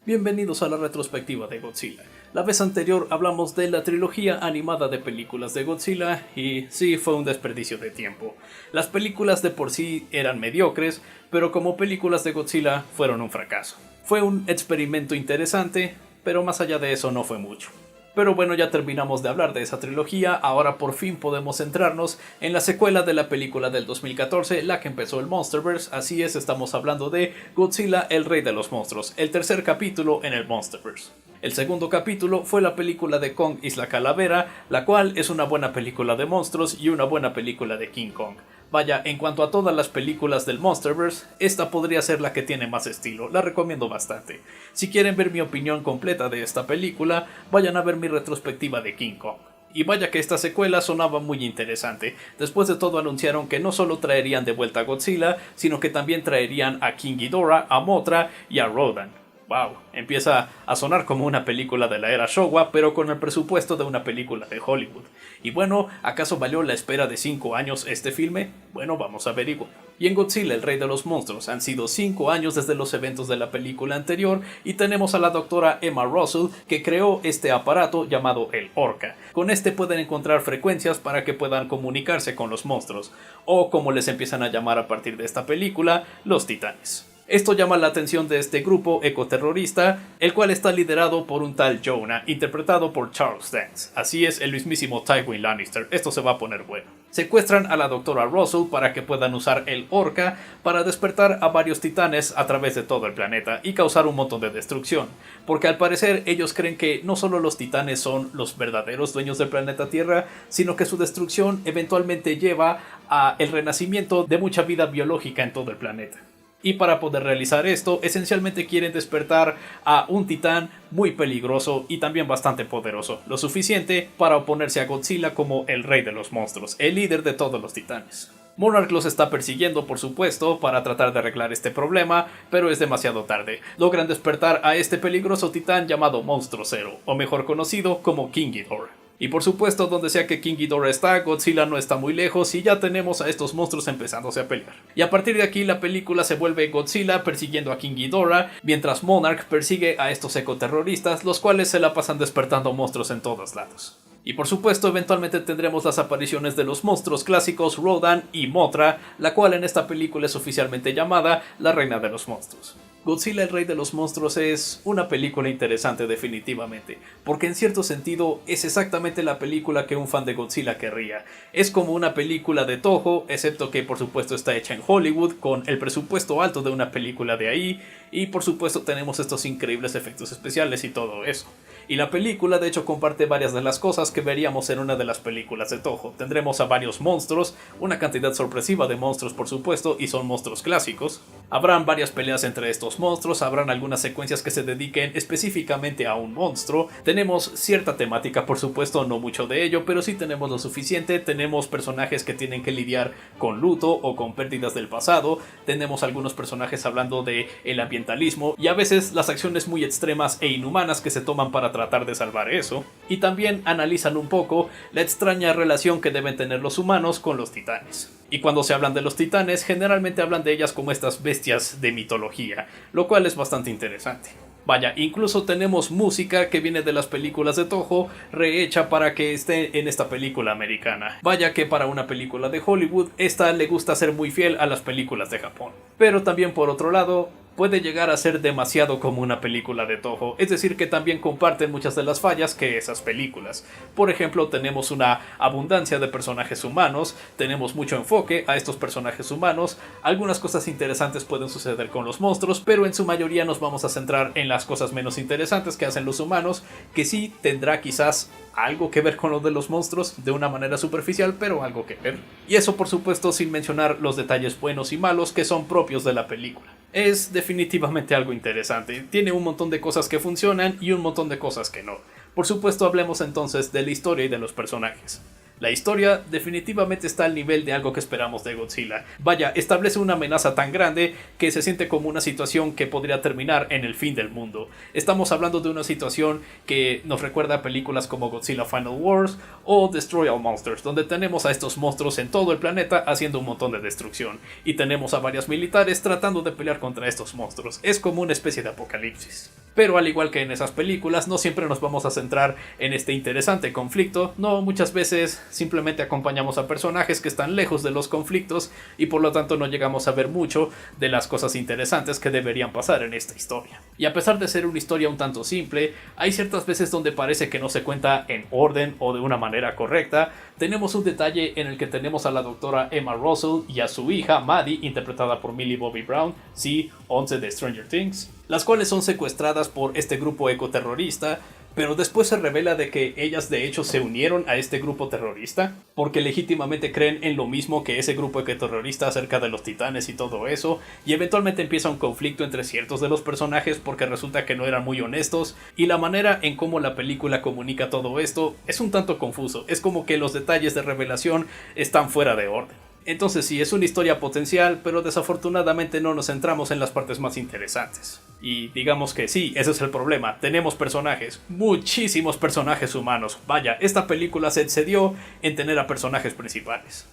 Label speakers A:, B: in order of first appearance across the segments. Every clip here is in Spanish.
A: Bienvenidos a la retrospectiva de Godzilla. La vez anterior hablamos de la trilogía animada de películas de Godzilla y sí, fue un desperdicio de tiempo. Las películas de por sí eran mediocres, pero como películas de Godzilla fueron un fracaso. Fue un experimento interesante, pero más allá de eso no fue mucho. Pero bueno, ya terminamos de hablar de esa trilogía, ahora por fin podemos centrarnos en la secuela de la película del 2014, la que empezó el Monsterverse. Así es, estamos hablando de Godzilla, el rey de los monstruos, el tercer capítulo en el Monsterverse. El segundo capítulo fue la película de Kong Isla Calavera, la cual es una buena película de monstruos y una buena película de King Kong. Vaya, en cuanto a todas las películas del Monsterverse, esta podría ser la que tiene más estilo, la recomiendo bastante. Si quieren ver mi opinión completa de esta película, vayan a ver mi retrospectiva de King Kong. Y vaya que esta secuela sonaba muy interesante. Después de todo anunciaron que no solo traerían de vuelta a Godzilla, sino que también traerían a King Ghidorah, a Mothra y a Rodan. Wow, empieza a sonar como una película de la era Showa, pero con el presupuesto de una película de Hollywood. Y bueno, ¿acaso valió la espera de 5 años este filme? Bueno, vamos a averiguar. Y en Godzilla, el rey de los monstruos, han sido 5 años desde los eventos de la película anterior y tenemos a la doctora Emma Russell que creó este aparato llamado el Orca. Con este pueden encontrar frecuencias para que puedan comunicarse con los monstruos, o como les empiezan a llamar a partir de esta película, los titanes. Esto llama la atención de este grupo ecoterrorista, el cual está liderado por un tal Jonah, interpretado por Charles Dance. Así es, el mismísimo Tywin Lannister. Esto se va a poner bueno. Secuestran a la doctora Russell para que puedan usar el Orca para despertar a varios titanes a través de todo el planeta y causar un montón de destrucción. Porque al parecer ellos creen que no solo los titanes son los verdaderos dueños del planeta Tierra, sino que su destrucción eventualmente lleva a el renacimiento de mucha vida biológica en todo el planeta. Y para poder realizar esto, esencialmente quieren despertar a un titán muy peligroso y también bastante poderoso, lo suficiente para oponerse a Godzilla como el rey de los monstruos, el líder de todos los titanes. Monarch los está persiguiendo, por supuesto, para tratar de arreglar este problema, pero es demasiado tarde. Logran despertar a este peligroso titán llamado Monstruo Zero, o mejor conocido como King Ghidorah. Y por supuesto, donde sea que King Ghidorah está, Godzilla no está muy lejos y ya tenemos a estos monstruos empezándose a pelear. Y a partir de aquí la película se vuelve Godzilla persiguiendo a King Ghidorah, mientras Monarch persigue a estos ecoterroristas, los cuales se la pasan despertando monstruos en todos lados. Y por supuesto, eventualmente tendremos las apariciones de los monstruos clásicos Rodan y Mothra, la cual en esta película es oficialmente llamada la reina de los monstruos. Godzilla, el rey de los monstruos es una película interesante definitivamente, porque en cierto sentido es exactamente la película que un fan de Godzilla querría. Es como una película de Toho, excepto que por supuesto está hecha en Hollywood, con el presupuesto alto de una película de ahí, y por supuesto tenemos estos increíbles efectos especiales y todo eso. Y la película de hecho comparte varias de las cosas que veríamos en una de las películas de Toho. Tendremos a varios monstruos, una cantidad sorpresiva de monstruos por supuesto, y son monstruos clásicos. Habrán varias peleas entre estos monstruos, habrán algunas secuencias que se dediquen específicamente a un monstruo. Tenemos cierta temática por supuesto, no mucho de ello, pero sí tenemos lo suficiente. Tenemos personajes que tienen que lidiar con luto o con pérdidas del pasado. Tenemos algunos personajes hablando de el ambientalismo y a veces las acciones muy extremas e inhumanas que se toman para tratar de salvar eso. Y también analizan un poco la extraña relación que deben tener los humanos con los titanes. Y cuando se hablan de los titanes, generalmente hablan de ellas como estas bestias de mitología, lo cual es bastante interesante. Vaya, incluso tenemos música que viene de las películas de Toho, rehecha para que esté en esta película americana. Vaya que para una película de Hollywood, esta le gusta ser muy fiel a las películas de Japón. Pero también por otro lado, puede llegar a ser demasiado como una película de Toho, es decir que también comparten muchas de las fallas que esas películas. Por ejemplo, tenemos una abundancia de personajes humanos, tenemos mucho enfoque a estos personajes humanos, algunas cosas interesantes pueden suceder con los monstruos, pero en su mayoría nos vamos a centrar en las cosas menos interesantes que hacen los humanos, que sí tendrá quizás algo que ver con lo de los monstruos de una manera superficial, pero algo que ver. Y eso por supuesto sin mencionar los detalles buenos y malos que son propios de la película. Es definitivamente algo interesante, tiene un montón de cosas que funcionan y un montón de cosas que no. Por supuesto hablemos entonces de la historia y de los personajes. La historia definitivamente está al nivel de algo que esperamos de Godzilla. Vaya, establece una amenaza tan grande que se siente como una situación que podría terminar en el fin del mundo. Estamos hablando de una situación que nos recuerda a películas como Godzilla Final Wars o Destroy All Monsters, donde tenemos a estos monstruos en todo el planeta haciendo un montón de destrucción. Y tenemos a varios militares tratando de pelear contra estos monstruos. Es como una especie de apocalipsis. Pero al igual que en esas películas, no siempre nos vamos a centrar en este interesante conflicto. No, muchas veces simplemente acompañamos a personajes que están lejos de los conflictos y por lo tanto no llegamos a ver mucho de las cosas interesantes que deberían pasar en esta historia. Y a pesar de ser una historia un tanto simple, hay ciertas veces donde parece que no se cuenta en orden o de una manera correcta. Tenemos un detalle en el que tenemos a la doctora Emma Russell y a su hija Maddie, interpretada por Millie Bobby Brown, sí, 11 de Stranger Things, las cuales son secuestradas por este grupo ecoterrorista, pero después se revela de que ellas de hecho se unieron a este grupo terrorista porque legítimamente creen en lo mismo que ese grupo ecoterrorista acerca de los titanes y todo eso, y eventualmente empieza un conflicto entre ciertos de los personajes porque resulta que no eran muy honestos, y la manera en cómo la película comunica todo esto es un tanto confuso. Es como que los detalles de revelación están fuera de orden. Entonces sí, es una historia potencial, pero desafortunadamente no nos centramos en las partes más interesantes. Y digamos que sí, ese es el problema. Tenemos personajes, muchísimos personajes humanos. Vaya, esta película se excedió en tener a personajes principales.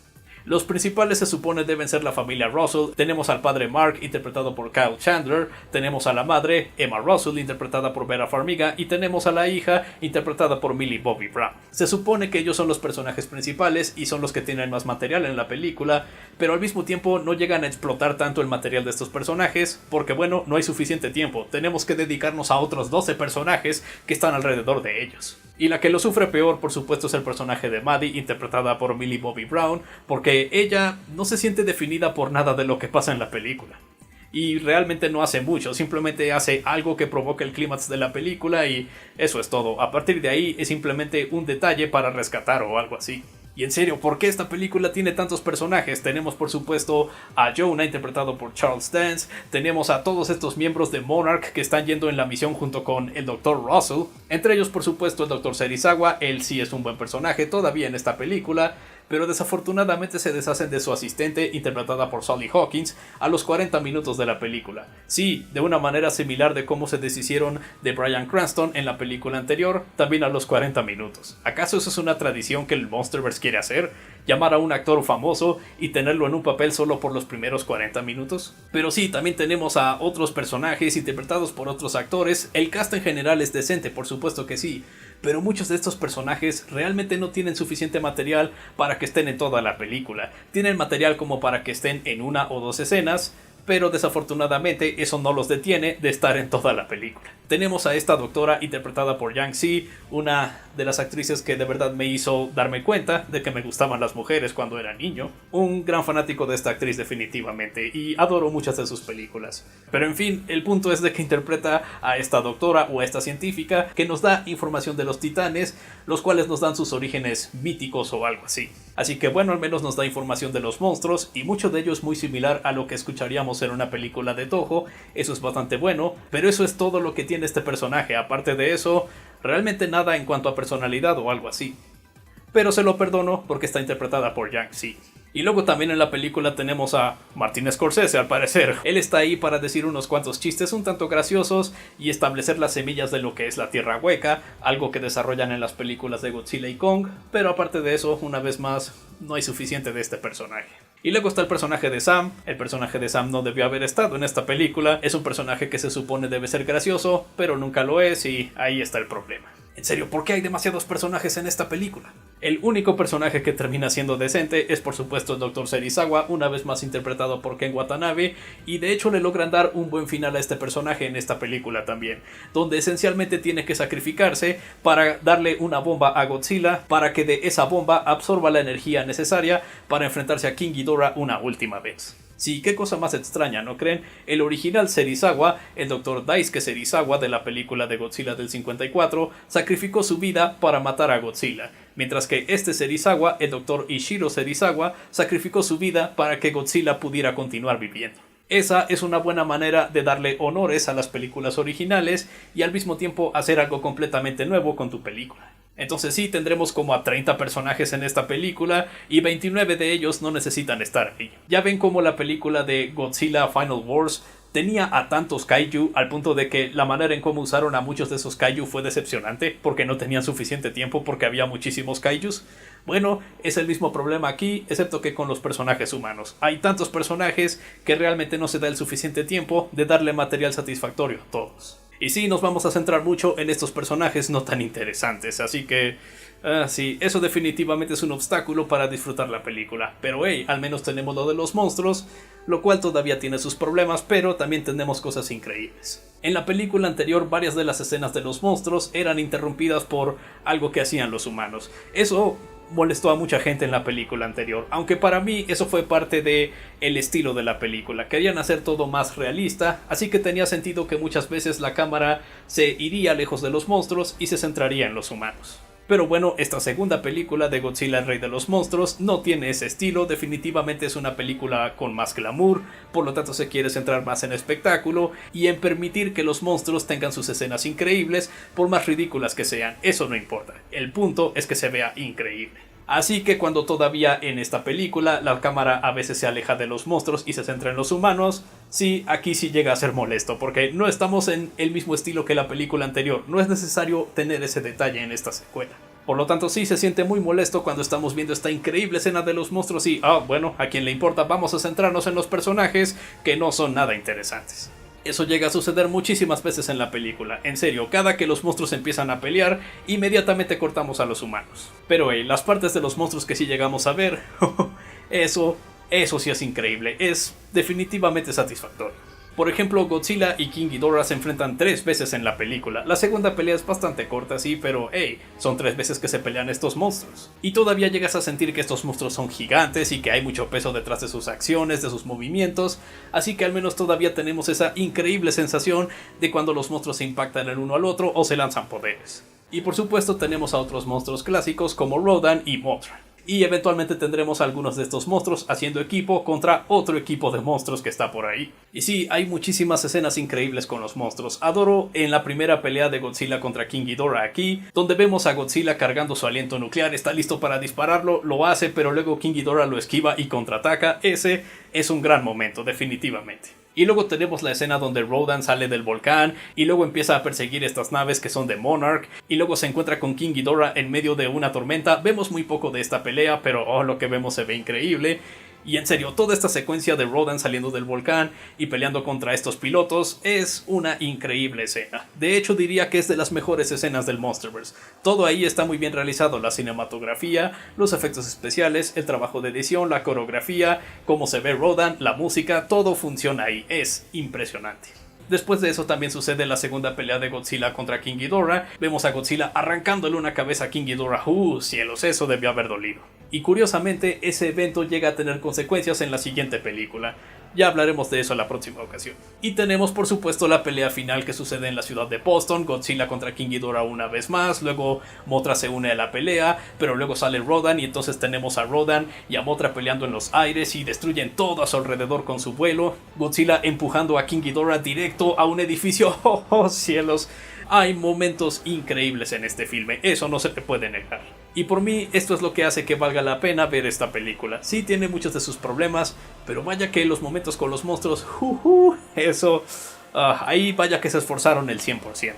A: Los principales se supone deben ser la familia Russell. Tenemos al padre Mark, interpretado por Kyle Chandler. Tenemos a la madre, Emma Russell, interpretada por Vera Farmiga. Y tenemos a la hija, interpretada por Millie Bobby Brown. Se supone que ellos son los personajes principales y son los que tienen más material en la película, pero al mismo tiempo no llegan a explotar tanto el material de estos personajes porque, bueno, no hay suficiente tiempo. Tenemos que dedicarnos a otros 12 personajes que están alrededor de ellos. Y la que lo sufre peor, por supuesto, es el personaje de Maddie, interpretada por Millie Bobby Brown, porque ella no se siente definida por nada de lo que pasa en la película. Y realmente no hace mucho, simplemente hace algo que provoca el clímax de la película y eso es todo. A partir de ahí es simplemente un detalle para rescatar o algo así. Y en serio, ¿por qué esta película tiene tantos personajes? Tenemos por supuesto a Jonah, interpretado por Charles Dance. Tenemos a todos estos miembros de Monarch que están yendo en la misión junto con el Dr. Russell. Entre ellos por supuesto el Dr. Serizawa. Él sí es un buen personaje todavía en esta película, pero desafortunadamente se deshacen de su asistente, interpretada por Sally Hawkins, a los 40 minutos de la película. Sí, de una manera similar de cómo se deshicieron de Bryan Cranston en la película anterior, también a los 40 minutos. ¿Acaso eso es una tradición que el Monsterverse quiere hacer? ¿Llamar a un actor famoso y tenerlo en un papel solo por los primeros 40 minutos? Pero sí, también tenemos a otros personajes interpretados por otros actores. El cast en general es decente, por supuesto que sí, pero muchos de estos personajes realmente no tienen suficiente material para que estén en toda la película. Tienen material como para que estén en una o dos escenas, pero desafortunadamente eso no los detiene de estar en toda la película. Tenemos a esta doctora interpretada por Yang Si, una de las actrices que de verdad me hizo darme cuenta de que me gustaban las mujeres cuando era niño. Un gran fanático de esta actriz definitivamente y adoro muchas de sus películas. Pero en fin, el punto es de que interpreta a esta doctora o a esta científica que nos da información de los titanes, los cuales nos dan sus orígenes míticos o algo así. Así que bueno, al menos nos da información de los monstruos y mucho de ello es muy similar a lo que escucharíamos en una película de Toho. Eso es bastante bueno, pero eso es todo lo que tiene este personaje. Aparte de eso, realmente nada en cuanto a personalidad o algo así. Pero se lo perdono porque está interpretada por Yang Si. Y luego también en la película tenemos a Martin Scorsese, al parecer. Él está ahí para decir unos cuantos chistes un tanto graciosos y establecer las semillas de lo que es la Tierra Hueca, algo que desarrollan en las películas de Godzilla y Kong, pero aparte de eso, una vez más, no hay suficiente de este personaje. Y luego está el personaje de Sam. El personaje de Sam no debió haber estado en esta película. Es un personaje que se supone debe ser gracioso, pero nunca lo es y ahí está el problema. En serio, ¿por qué hay demasiados personajes en esta película? El único personaje que termina siendo decente es por supuesto el Dr. Serizawa, una vez más interpretado por Ken Watanabe, y de hecho le logran dar un buen final a este personaje en esta película también, donde esencialmente tiene que sacrificarse para darle una bomba a Godzilla, para que de esa bomba absorba la energía necesaria para enfrentarse a King Ghidorah una última vez. Sí, qué cosa más extraña, ¿no creen? El original Serizawa, el Dr. Daisuke Serizawa de la película de Godzilla del 54, sacrificó su vida para matar a Godzilla, mientras que este Serizawa, el Dr. Ishiro Serizawa, sacrificó su vida para que Godzilla pudiera continuar viviendo. Esa es una buena manera de darle honores a las películas originales y al mismo tiempo hacer algo completamente nuevo con tu película. Entonces sí, tendremos como a 30 personajes en esta película y 29 de ellos no necesitan estar ahí. Ya ven como la película de Godzilla Final Wars tenía a tantos kaiju al punto de que la manera en cómo usaron a muchos de esos kaiju fue decepcionante porque no tenían suficiente tiempo porque había muchísimos kaijus. Bueno, es el mismo problema aquí, excepto que con los personajes humanos. Hay tantos personajes que realmente no se da el suficiente tiempo de darle material satisfactorio a todos. Y sí, nos vamos a centrar mucho en estos personajes no tan interesantes, así que... sí, eso definitivamente es un obstáculo para disfrutar la película. Pero hey, al menos tenemos lo de los monstruos, lo cual todavía tiene sus problemas, pero también tenemos cosas increíbles. En la película anterior, varias de las escenas de los monstruos eran interrumpidas por algo que hacían los humanos. Eso molestó a mucha gente en la película anterior, aunque para mí eso fue parte de el estilo de la película. Querían hacer todo más realista, así que tenía sentido que muchas veces la cámara se iría lejos de los monstruos y se centraría en los humanos. Pero bueno, esta segunda película de Godzilla el Rey de los Monstruos no tiene ese estilo, definitivamente es una película con más glamour, por lo tanto se quiere centrar más en espectáculo y en permitir que los monstruos tengan sus escenas increíbles, por más ridículas que sean, eso no importa, el punto es que se vea increíble. Así que cuando todavía en esta película la cámara a veces se aleja de los monstruos y se centra en los humanos, sí, aquí sí llega a ser molesto, porque no estamos en el mismo estilo que la película anterior, no es necesario tener ese detalle en esta secuela. Por lo tanto sí se siente muy molesto cuando estamos viendo esta increíble escena de los monstruos y, bueno, a quien le importa, vamos a centrarnos en los personajes que no son nada interesantes. Eso llega a suceder muchísimas veces en la película, en serio, cada que los monstruos empiezan a pelear, inmediatamente cortamos a los humanos. Pero las partes de los monstruos que sí llegamos a ver, eso sí es increíble, es definitivamente satisfactorio. Por ejemplo, Godzilla y King Ghidorah se enfrentan 3 veces en la película. La segunda pelea es bastante corta, sí, pero son 3 veces que se pelean estos monstruos. Y todavía llegas a sentir que estos monstruos son gigantes y que hay mucho peso detrás de sus acciones, de sus movimientos, así que al menos todavía tenemos esa increíble sensación de cuando los monstruos se impactan el uno al otro o se lanzan poderes. Y por supuesto tenemos a otros monstruos clásicos como Rodan y Mothra. Y eventualmente tendremos algunos de estos monstruos haciendo equipo contra otro equipo de monstruos que está por ahí. Y sí, hay muchísimas escenas increíbles con los monstruos. Adoro en la primera pelea de Godzilla contra King Ghidorah aquí, donde vemos a Godzilla cargando su aliento nuclear, está listo para dispararlo, lo hace, pero luego King Ghidorah lo esquiva y contraataca. Ese es un gran momento, definitivamente. Y luego tenemos la escena donde Rodan sale del volcán y luego empieza a perseguir estas naves que son de Monarch y luego se encuentra con King Ghidorah en medio de una tormenta. Vemos muy poco de esta pelea, pero lo que vemos se ve increíble. Y en serio, toda esta secuencia de Rodan saliendo del volcán y peleando contra estos pilotos es una increíble escena. De hecho, diría que es de las mejores escenas del Monsterverse. Todo ahí está muy bien realizado, la cinematografía, los efectos especiales, el trabajo de edición, la coreografía, cómo se ve Rodan, la música, todo funciona ahí, es impresionante. Después de eso también sucede la segunda pelea de Godzilla contra King Ghidorah. Vemos a Godzilla arrancándole una cabeza a King Ghidorah. Cielos, eso debió haber dolido. Y curiosamente, ese evento llega a tener consecuencias en la siguiente película. Ya hablaremos de eso en la próxima ocasión. Y tenemos por supuesto la pelea final que sucede en la ciudad de Boston, Godzilla contra King Ghidorah una vez más, luego Mothra se une a la pelea, pero luego sale Rodan y entonces tenemos a Rodan y a Mothra peleando en los aires y destruyen todo a su alrededor con su vuelo, Godzilla empujando a King Ghidorah directo a un edificio. ¡Oh, cielos! Hay momentos increíbles en este filme, eso no se te puede negar. Y por mí esto es lo que hace que valga la pena ver esta película. Sí tiene muchos de sus problemas, pero vaya que los momentos con los monstruos, eso, ahí vaya que se esforzaron el 100%.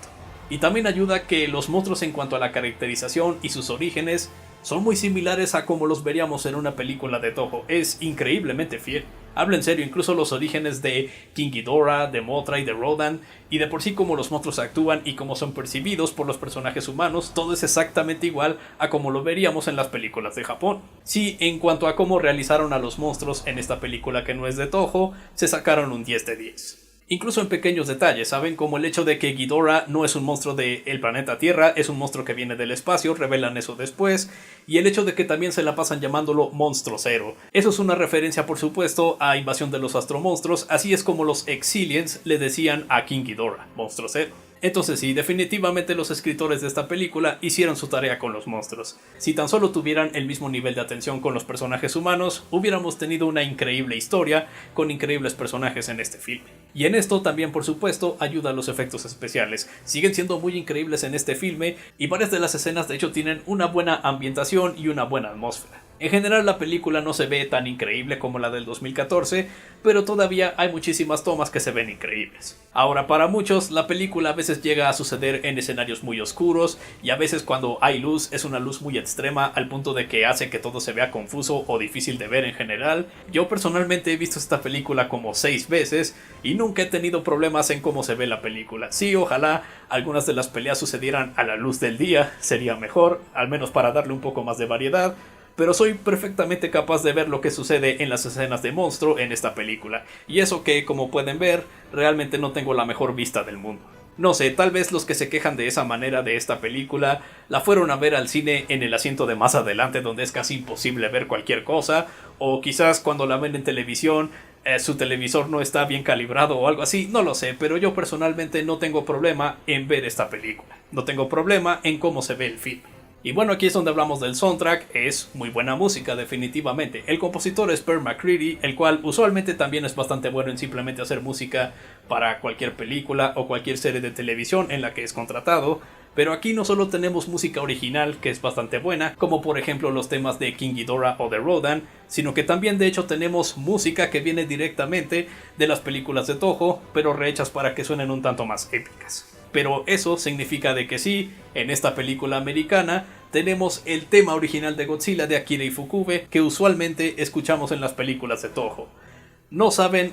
A: Y también ayuda que los monstruos en cuanto a la caracterización y sus orígenes son muy similares a como los veríamos en una película de Toho, es increíblemente fiel. Hablo en serio, incluso los orígenes de King Ghidorah, de Mothra y de Rodan, y de por sí como los monstruos actúan y cómo son percibidos por los personajes humanos, todo es exactamente igual a como lo veríamos en las películas de Japón. Sí, en cuanto a cómo realizaron a los monstruos en esta película que no es de Toho, se sacaron un 10 de 10. Incluso en pequeños detalles, ¿saben? Como el hecho de que Ghidorah no es un monstruo del planeta Tierra, es un monstruo que viene del espacio, revelan eso después, y el hecho de que también se la pasan llamándolo Monstruo Zero. Eso es una referencia, por supuesto, a Invasión de los Astromonstruos, así es como los Exiliens le decían a King Ghidorah, Monstruo Zero. Entonces sí, definitivamente los escritores de esta película hicieron su tarea con los monstruos. Si tan solo tuvieran el mismo nivel de atención con los personajes humanos, hubiéramos tenido una increíble historia con increíbles personajes en este filme. Y en esto también, por supuesto, ayudan los efectos especiales. Siguen siendo muy increíbles en este filme y varias de las escenas de hecho tienen una buena ambientación y una buena atmósfera. En general la película no se ve tan increíble como la del 2014, pero todavía hay muchísimas tomas que se ven increíbles. Ahora, para muchos, la película a veces llega a suceder en escenarios muy oscuros y a veces cuando hay luz es una luz muy extrema al punto de que hace que todo se vea confuso o difícil de ver en general. Yo personalmente he visto esta película como 6 veces y nunca he tenido problemas en cómo se ve la película. Sí, ojalá algunas de las peleas sucedieran a la luz del día, sería mejor, al menos para darle un poco más de variedad. Pero soy perfectamente capaz de ver lo que sucede en las escenas de monstruo en esta película. Y eso que, como pueden ver, realmente no tengo la mejor vista del mundo. No sé, tal vez los que se quejan de esa manera de esta película la fueron a ver al cine en el asiento de más adelante donde es casi imposible ver cualquier cosa, o quizás cuando la ven en televisión su televisor no está bien calibrado o algo así, no lo sé, pero yo personalmente no tengo problema en ver esta película. No tengo problema en cómo se ve el film. Y bueno, aquí es donde hablamos del soundtrack, es muy buena música definitivamente. El compositor es Per McCreary, el cual usualmente también es bastante bueno en simplemente hacer música para cualquier película o cualquier serie de televisión en la que es contratado. Pero aquí no solo tenemos música original, que es bastante buena, como por ejemplo los temas de King Ghidorah o de Rodan, sino que también de hecho tenemos música que viene directamente de las películas de Toho, pero rehechas para que suenen un tanto más épicas. Pero eso significa de que sí, en esta película americana tenemos el tema original de Godzilla de Akira Ifukube que usualmente escuchamos en las películas de Toho. No saben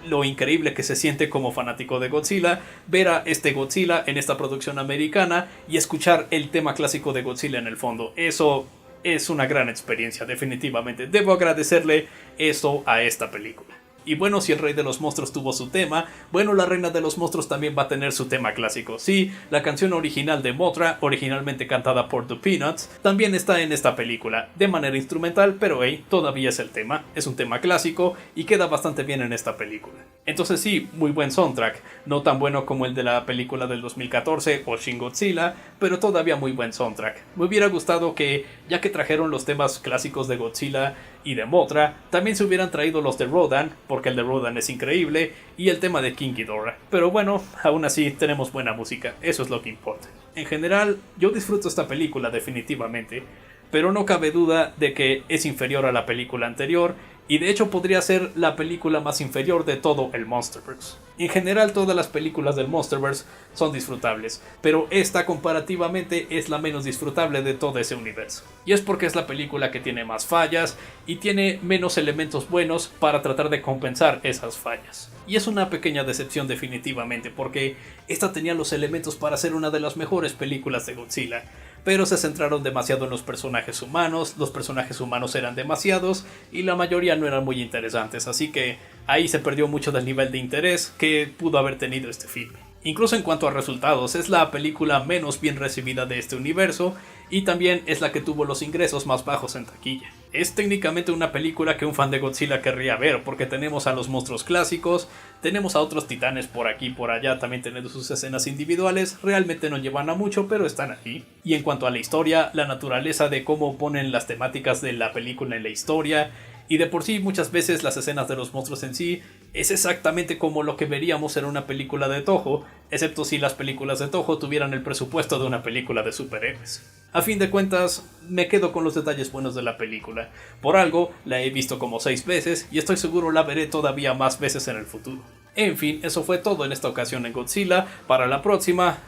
A: lo increíble que se siente como fanático de Godzilla ver a este Godzilla en esta producción americana y escuchar el tema clásico de Godzilla en el fondo. Eso es una gran experiencia, definitivamente. Debo agradecerle eso a esta película. Y bueno, si el Rey de los Monstruos tuvo su tema, bueno, la Reina de los Monstruos también va a tener su tema clásico. Sí, la canción original de Mothra, originalmente cantada por The Peanuts, también está en esta película, de manera instrumental, pero hey, todavía es el tema, es un tema clásico y queda bastante bien en esta película. Entonces sí, muy buen soundtrack, no tan bueno como el de la película del 2014 o Shin Godzilla, pero todavía muy buen soundtrack. Me hubiera gustado que, ya que trajeron los temas clásicos de Godzilla y de Mothra, también se hubieran traído los de Rodan, porque el de Rodan es increíble, y el tema de King Ghidorah. Pero bueno, aún así tenemos buena música, eso es lo que importa. En general, yo disfruto esta película definitivamente, pero no cabe duda de que es inferior a la película anterior, y de hecho podría ser la película más inferior de todo el Monsterverse. En general todas las películas del Monsterverse son disfrutables, pero esta comparativamente es la menos disfrutable de todo ese universo. Y es porque es la película que tiene más fallas y tiene menos elementos buenos para tratar de compensar esas fallas. Y es una pequeña decepción definitivamente, porque esta tenía los elementos para ser una de las mejores películas de Godzilla, pero se centraron demasiado en los personajes humanos eran demasiados y la mayoría no eran muy interesantes, así que ahí se perdió mucho del nivel de interés que pudo haber tenido este filme. Incluso en cuanto a resultados, es la película menos bien recibida de este universo y también es la que tuvo los ingresos más bajos en taquilla. Es técnicamente una película que un fan de Godzilla querría ver porque tenemos a los monstruos clásicos, tenemos a otros titanes por aquí y por allá también teniendo sus escenas individuales, realmente no llevan a mucho pero están ahí. Y en cuanto a la historia, la naturaleza de cómo ponen las temáticas de la película en la historia, y de por sí muchas veces las escenas de los monstruos en sí es exactamente como lo que veríamos en una película de Toho, excepto si las películas de Toho tuvieran el presupuesto de una película de superhéroes. A fin de cuentas, me quedo con los detalles buenos de la película. Por algo, la he visto como 6 veces y estoy seguro la veré todavía más veces en el futuro. En fin, eso fue todo en esta ocasión en Godzilla. Para la próxima,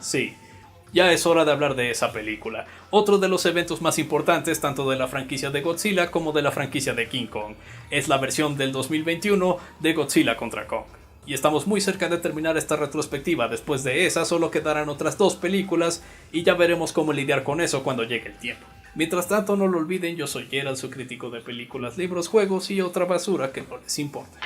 A: sí, ya es hora de hablar de esa película. Otro de los eventos más importantes tanto de la franquicia de Godzilla como de la franquicia de King Kong. Es la versión del 2021 de Godzilla contra Kong. Y estamos muy cerca de terminar esta retrospectiva. Después de esa solo quedarán otras 2 películas y ya veremos cómo lidiar con eso cuando llegue el tiempo. Mientras tanto no lo olviden, yo soy Gerald, su crítico de películas, libros, juegos y otra basura que no les importa.